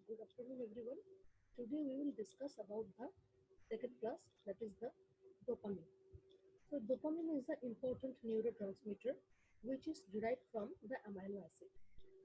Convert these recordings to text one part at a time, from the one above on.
Good afternoon, everyone. Today we will discuss about the second class, that is the dopamine. So dopamine is an important neurotransmitter which is derived from the amino acid.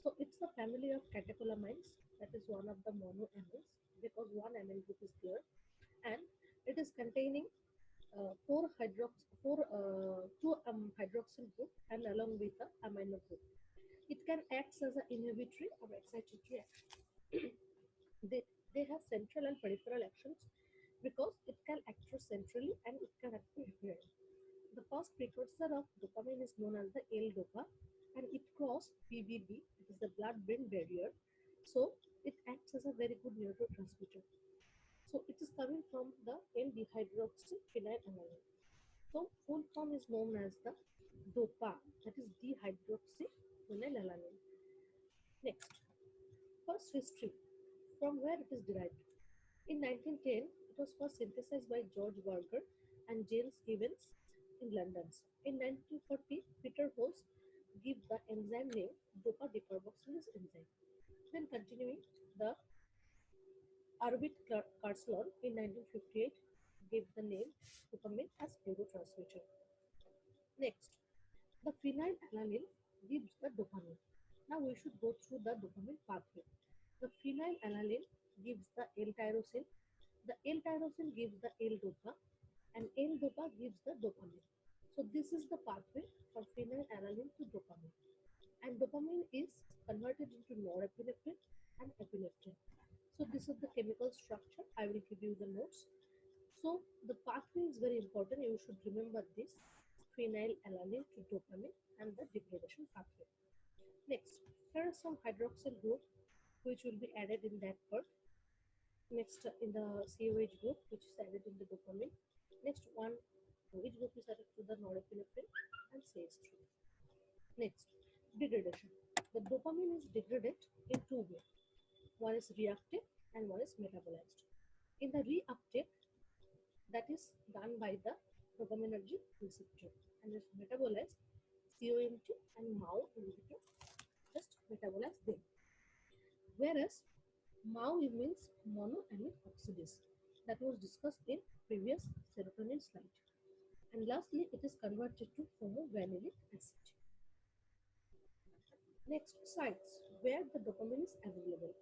So it's a family of catecholamines, that is one of the monoamines because one amine group is there, and it is containing two hydroxyl group and along with the amino group. It can act as an inhibitory or excitatory action. they, they have central and peripheral actions because it can act centrally and it can act peripherally. The first precursor of dopamine is known as the L-dopa, and it crosses BBB, it is the blood-brain barrier. So it acts as a very good neurotransmitter. So it is coming from the L-dehydroxyphenylalanine. So full form is known as the DOPA, that is dehydroxyphenylalanine. Next, first history, from where it is derived. In 1910, it was first synthesized by George Berger and James Evans in London. In 1940, Peter Holz gave the enzyme name dopa decarboxylase enzyme. Then continuing, the Arvid Carslon in 1958 gave the name dopamine as neurotransmitter. Next, the phenylalanine gives the dopamine. Now we should go through the dopamine pathway. The phenylalanine gives the L-tyrosine. The L-tyrosine gives the L-dopa, and L-dopa gives the dopamine. So this is the pathway from phenylalanine to dopamine. And dopamine is converted into norepinephrine and epinephrine. So this is the chemical structure. I will give you the notes. So the pathway is very important. You should remember this: phenylalanine to dopamine and the degradation pathway. Next, here are some hydroxyl group which will be added in that part. Next, in the COH group, which is added in the dopamine. Next, one OH group is added to the norepinephrine and CH3. Next, degradation. The dopamine is degraded in two ways. One is reactive and one is metabolized. In the reuptake, that is done by the dopaminergic receptor and is metabolized, COMT and MAO inhibitor just metabolize them. Whereas MAO means monoamine oxidase, that was discussed in previous serotonin slide. And lastly, it is converted to homovanillic acid. Next, sites where the dopamine is available: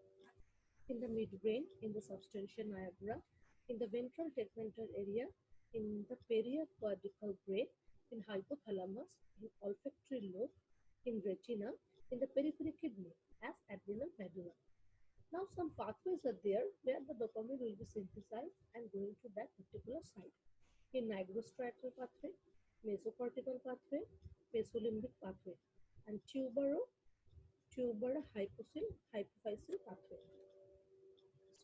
in the midbrain, in the substantia nigra, in the ventral tegmental area, in the periaquadical brain, in hypothalamus, in olfactory lobe, in retina, in the peripheral kidney as adrenal medulla. Now some pathways are there where the dopamine will be synthesized and going to that particular site. In nigrostriatal pathway, mesocortical pathway, mesolimbic pathway, and tuberohypophyseal pathway.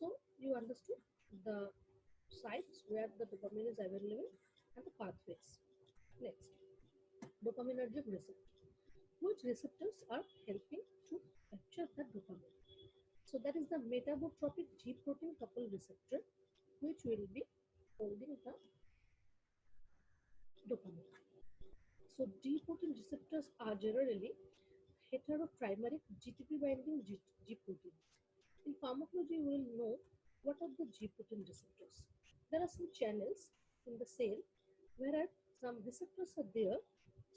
So you understood the sites where the dopamine is available and the pathways. Next, dopaminergic receptor. Which receptors are helping to capture the dopamine? So that is the metabotropic G protein coupled receptor, which will be holding the dopamine. So G protein receptors are generally heterotrimeric GTP binding G protein. In pharmacology, we will know what are the G protein receptors. There are some channels in the cell where some receptors are there.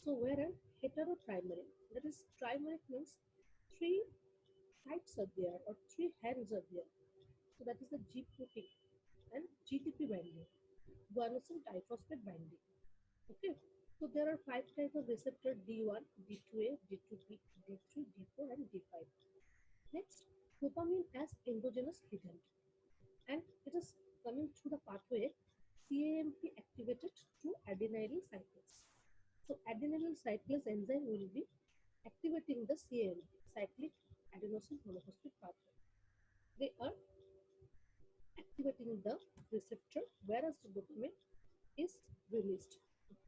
So where are heterotrimeric, that is trimeric means three types are there or three hands are there. So that is the G protein and GTP binding, guanosine triphosphate binding. Okay, so there are 5 types of receptor: D1, D2A, D2B, D3, D4 and D5. Next, dopamine as endogenous ligand, and it is coming through the pathway CAMP activated to adenylyl cyclase. So adenylyl cyclase enzyme will be activating the CAMP, cyclic adenosine monophosphate pathway. They are activating the receptor, whereas the dopamine is released.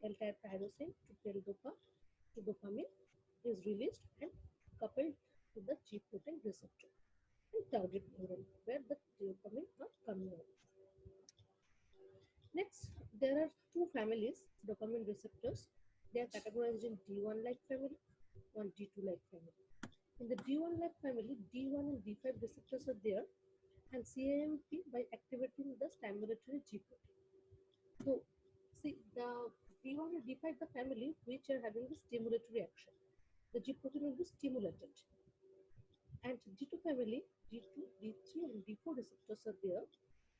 L-type tyrosine to L-dopa to dopamine is released and coupled to the G protein receptor and target neuron where the dopamine are coming out. Next, there are two families dopamine receptors. They are categorized in D1-like family and D2-like family. In the D1-like family, D1 and D5 receptors are there and CAMP by activating the stimulatory G protein. So, see, the D1 and D5 the family which are having the stimulatory action. The G protein will be stimulated. And D2 family, D2, D3 and D4 receptors are there.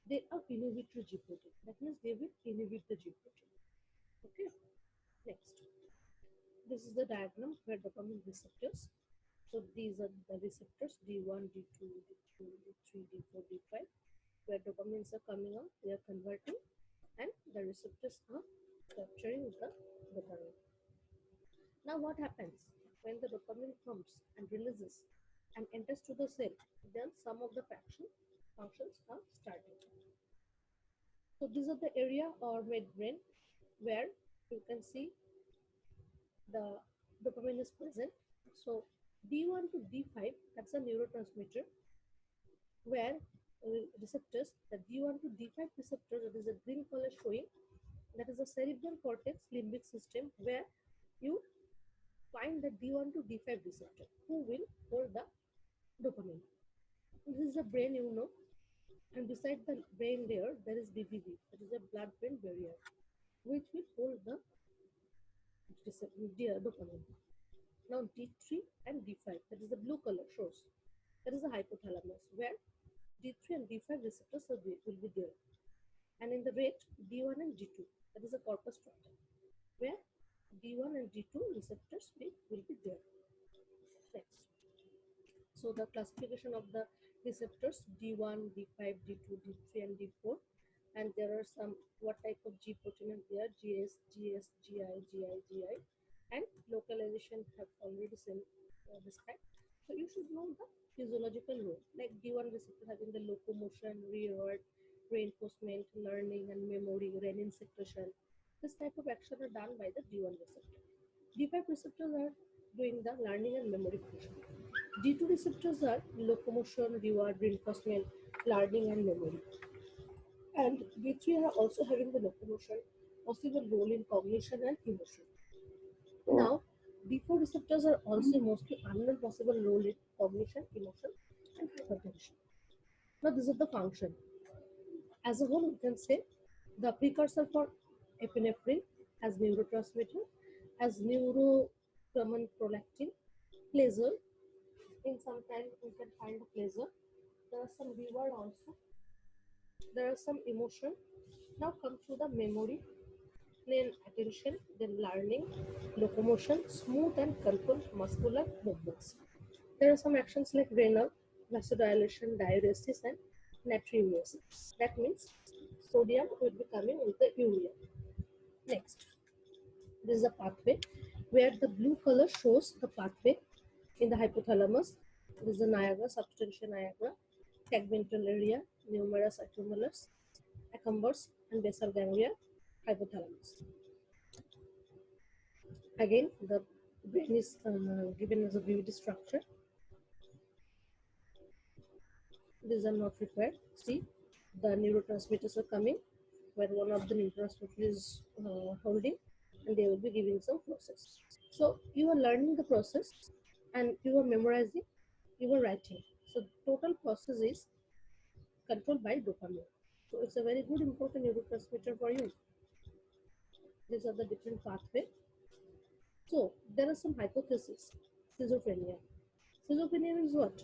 They are inhibitory G protein. That means they will inhibit the G protein. Okay, next. This is the diagram where dopamine receptors. So these are the receptors D1, D2, D2, D3, D4, D5, where dopamines are coming out, they are converting, and the receptors are capturing the dopamine. Now what happens when the dopamine comes and releases and enters to the cell? Then some of the functions are starting. So these are the area or midbrain where you can see the dopamine is present. So D1 to D5, that's a neurotransmitter where receptors, the D1 to D5 receptor, that is a green color showing, that is a cerebral cortex limbic system where you find the D1 to D5 receptor who will hold the dopamine. This is the brain, you know, and beside the brain there is BBB, that is a blood-brain barrier, which will hold the dopamine. Now D3 and D5, that is the blue color shows, that is the hypothalamus, where D3 and D5 receptors will be there. And in the red, D1 and D2, that is the corpus structure, where D1 and D2 receptors will be there. Next. So the classification of the receptors D1, D5, D2, D3 and D4, and there are some what type of G protein is there, GS, GS, GI, GI, GI, and localization have already described. So you should know the physiological role, like D1 receptor having the locomotion, reward, reinforcement, learning and memory, renin secretion. This type of action are done by the D1 receptor. D5 receptors are doing the learning and memory function. D2 receptors are locomotion, reward, reinforcement, learning, and memory. And D3 are also having the locomotion, possible role in cognition and emotion. Now, D4 receptors are also mostly unknown possible role in cognition, emotion, and hypertension. Now, this is the function. As a whole, we can say the precursor for epinephrine as neurotransmitter, as neurotransmitter prolactin, pleasure. In some time, we can find a pleasure. There are some reward also. There are some emotion. Now come to the memory, then attention, then learning, locomotion, smooth and controlled muscular movements. There are some actions like renal, vasodilation, diuresis, and natriuresis. That means sodium will be coming with the urea. Next, this is a pathway where the blue color shows the pathway in the hypothalamus. This is the Niagara, substantia nigra, tegmental area, numerous accumulus, accumbens, and basal ganglia, hypothalamus. Again, the brain is given as a vivid structure. These are not required. See, the neurotransmitters are coming, where one of the neurotransmitters is holding, and they will be giving some process. So you are learning the process, and you are memorizing, you are writing. So total process is controlled by dopamine. So it's a very good important neurotransmitter for you. These are the different pathway. So there are some hypotheses. Schizophrenia. Schizophrenia is what?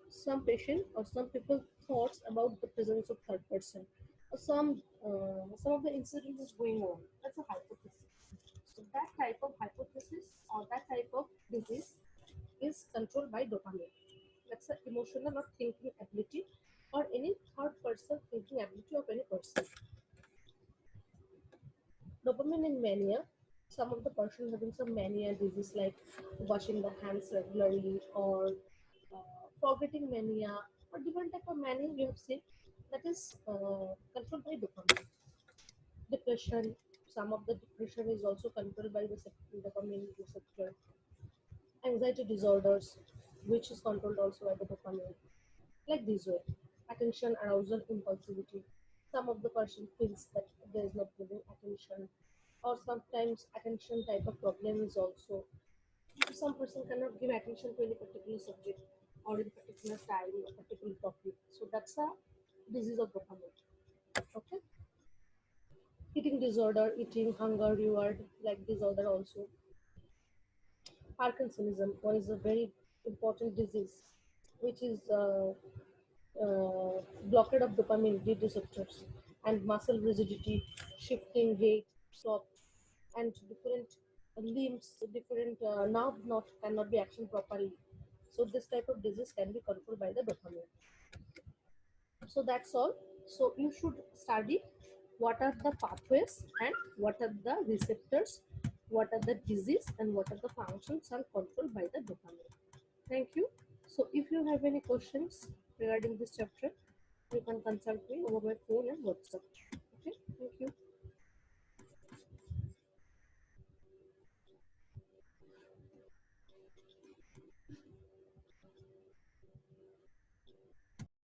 Some patient or some people thoughts about the presence of third person. Or some of the incident is going on. That's a hypothesis. So that type of hypothesis or that type of disease is controlled by dopamine. That's an emotional or thinking ability or any third person thinking ability of any person. Dopamine in mania, some of the person having some mania disease like washing the hands regularly or forgetting mania or different type of mania we have seen that is controlled by dopamine. Depression, some of the depression is also controlled by the dopamine receptor. Anxiety disorders, which is controlled also by the dopamine. Like this way, attention, arousal, impulsivity. Some of the person feels that there is not giving attention, or sometimes sometimes attention type of problem is also, some person cannot give attention to any particular subject or in particular time or particular topic. So that's a disease of dopamine. Okay, eating disorder, eating hunger reward like disorder also. Parkinsonism, one is a very important disease, which is blockade of dopamine D receptors and muscle rigidity, shifting gait, slop, and different limbs, different nerve not cannot be action properly. So this type of disease can be controlled by the dopamine. So that's all. So you should study what are the pathways and what are the receptors, what are the disease and what are the functions are controlled by the dopamine. Thank you. So if you have any questions regarding this chapter, you can consult me over my phone and WhatsApp. Okay, thank you.